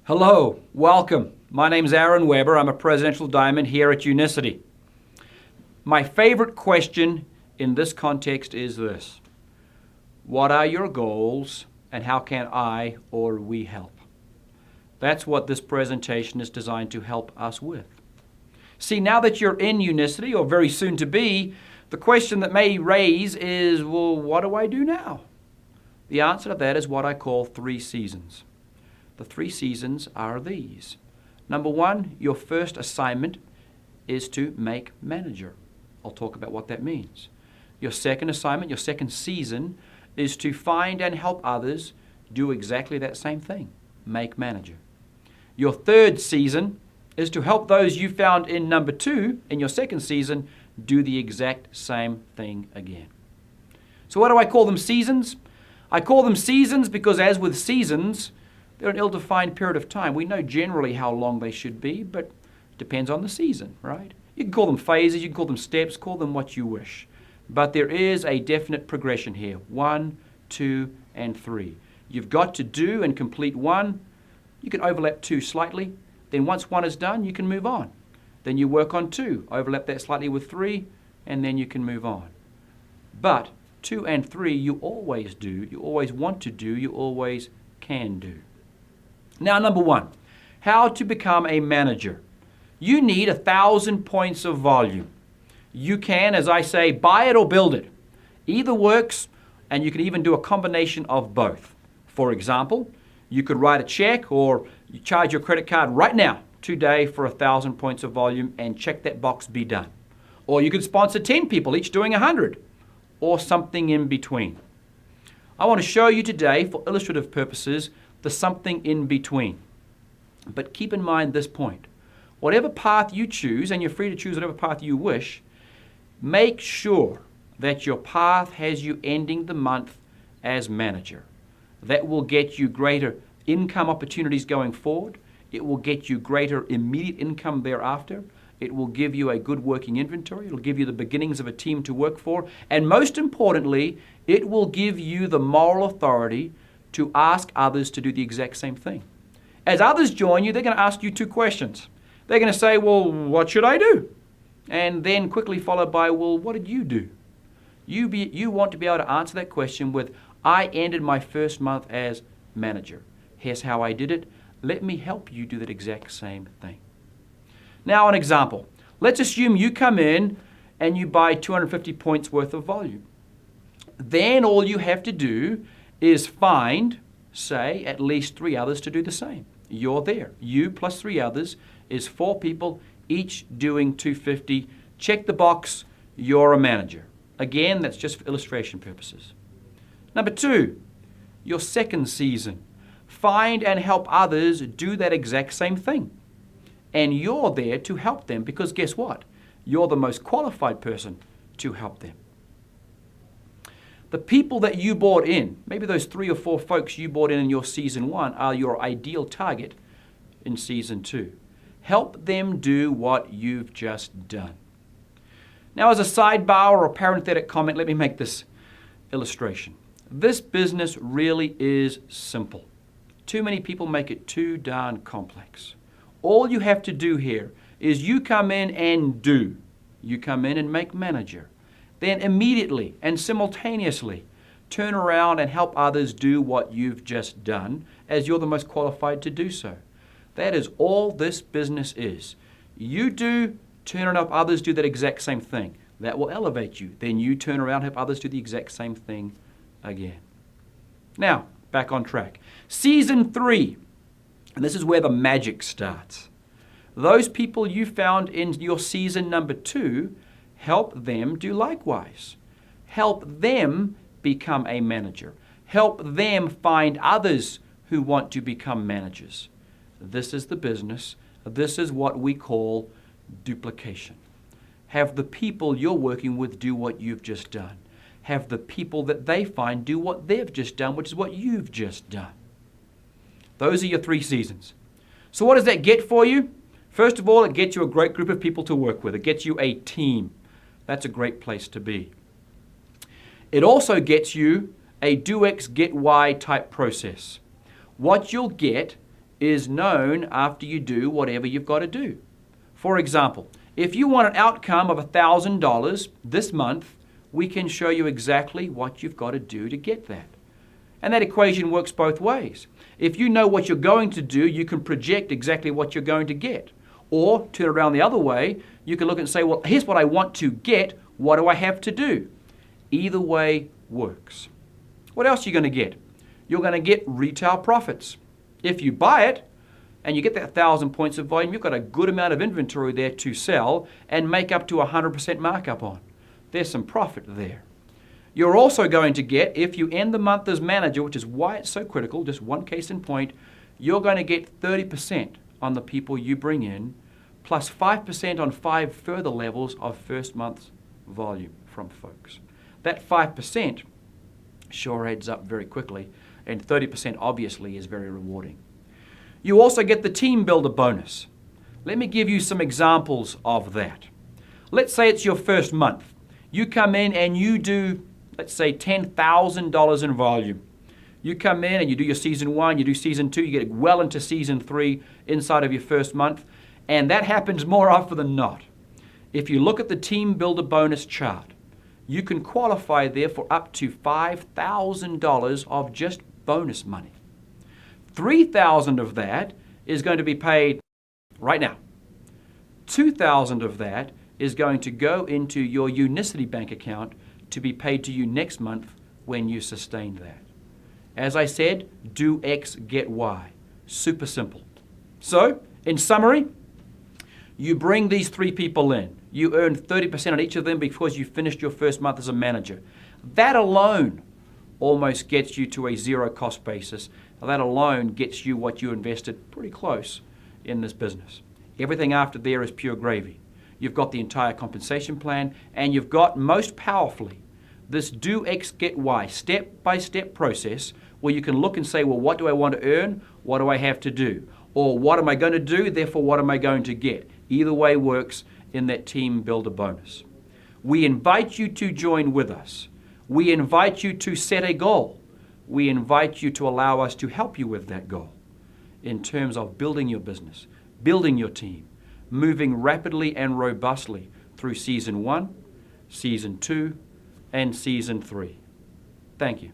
Hello, welcome. My name's Aaron Weber. I'm a Presidential Diamond here at Unicity. My favorite question in this context is this: what are your goals and how can I or we help? That's what this presentation is designed to help us with. See, now that you're in Unicity, or very soon to be, the question that may raise is, well, what do I do now? The answer to that is what I call 3 seasons. The 3 seasons are these. Number 1, your first assignment is to make manager. I'll talk about what that means. Your second assignment, your second season, is to find and help others do exactly that same thing, make manager. Your third season is to help those you found in number 2, in your second season, do the exact same thing again. So what do I call them seasons? I call them seasons because, as with seasons, they're an ill-defined period of time. We know generally how long they should be, but it depends on the season, right? You can call them phases, you can call them steps, call them what you wish. But there is a definite progression here: 1, 2, and 3. You've got to do and complete 1. You can overlap 2 slightly. Then once 1 is done, you can move on. Then you work on 2, overlap that slightly with 3, and then you can move on. But 2 and 3 you always do, you always want to do, you always can do. Now, number 1, how to become a manager. You need 1,000 points of volume. You can, as I say, buy it or build it. Either works, and you can even do a combination of both. For example, you could write a check or you charge your credit card right now, today, for 1,000 points of volume and check that box, be done. Or you could sponsor 10 people, each doing 100, or something in between. I want to show you today, for illustrative purposes, the something in between. But keep in mind this point: whatever path you choose, and you're free to choose whatever path you wish, make sure that your path has you ending the month as manager. That will get you greater income opportunities going forward. It will get you greater immediate income thereafter. It will give you a good working inventory. It will give you the beginnings of a team to work for. And most importantly, it will give you the moral authority to ask others to do the exact same thing. As others join you, they're going to ask you 2 questions. They're going to say, well, what should I do? And then quickly followed by, well, what did you do? You want to be able to answer that question with, I ended my first month as manager. Here's how I did it. Let me help you do that exact same thing. Now, an example. Let's assume you come in and you buy 250 points worth of volume. Then all you have to do is find, say, at least 3 others to do the same. You're there. You plus 3 others is 4 people, each doing 250. Check the box. You're a manager. Again, that's just for illustration purposes. Number 2, your second season. Find and help others do that exact same thing. And you're there to help them because guess what? You're the most qualified person to help them. The people that you brought in, maybe those 3 or 4 folks you brought in your season 1, are your ideal target in season 2. Help them do what you've just done. Now, as a sidebar or a parenthetic comment, let me make this illustration. This business really is simple. Too many people make it too darn complex. All you have to do here is you come in and do. You come in and make manager. Then immediately and simultaneously turn around and help others do what you've just done, as you're the most qualified to do so. That is all this business is. You do, turn around and help others do that exact same thing. That will elevate you. Then you turn around and help others do the exact same thing again. Now, back on track. Season 3, and this is where the magic starts. Those people you found in your season number 2, help them do likewise. Help them become a manager. Help them find others who want to become managers. This is the business. This is what we call duplication. Have the people you're working with do what you've just done. Have the people that they find do what they've just done, which is what you've just done. Those are your 3 seasons. So what does that get for you? First of all, it gets you a great group of people to work with. It gets you a team. That's a great place to be. It also gets you a do X, get Y type process. What you'll get is known after you do whatever you've got to do. For example, if you want an outcome of $1,000 this month, we can show you exactly what you've got to do to get that. And that equation works both ways. If you know what you're going to do, you can project exactly what you're going to get. Or turn it around the other way, you can look and say, well, here's what I want to get. What do I have to do? Either way works. What else are you going to get? You're going to get retail profits. If you buy it and you get that 1,000 points of volume, you've got a good amount of inventory there to sell and make up to 100% markup on. There's some profit there. You're also going to get, if you end the month as manager, which is why it's so critical, just one case in point, you're going to get 30% on the people you bring in, plus 5% on 5 further levels of first month's volume from folks. That 5% sure adds up very quickly, and 30% obviously is very rewarding. You also get the team builder bonus. Let me give you some examples of that. Let's say it's your first month. You come in and you do, let's say, $10,000 in volume. You come in and you do your season 1, you do season 2, you get well into season 3 inside of your first month, and that happens more often than not. If you look at the team builder bonus chart, you can qualify there for up to $5,000 of just bonus money. $3,000 of that is going to be paid right now. $2,000 of that is going to go into your Unicity bank account to be paid to you next month when you sustain that. As I said, do X, get Y. Super simple. So, in summary, you bring these 3 people in. You earn 30% on each of them because you finished your first month as a manager. That alone almost gets you to a zero cost basis. That alone gets you what you invested pretty close in this business. Everything after there is pure gravy. You've got the entire compensation plan, and you've got, most powerfully, this do X, get Y, step-by-step process where you can look and say, well, what do I want to earn? What do I have to do? Or what am I going to do? Therefore, what am I going to get? Either way works in that team builder bonus. We invite you to join with us. We invite you to set a goal. We invite you to allow us to help you with that goal in terms of building your business, building your team, moving rapidly and robustly through season 1, season 2, and season 3. Thank you.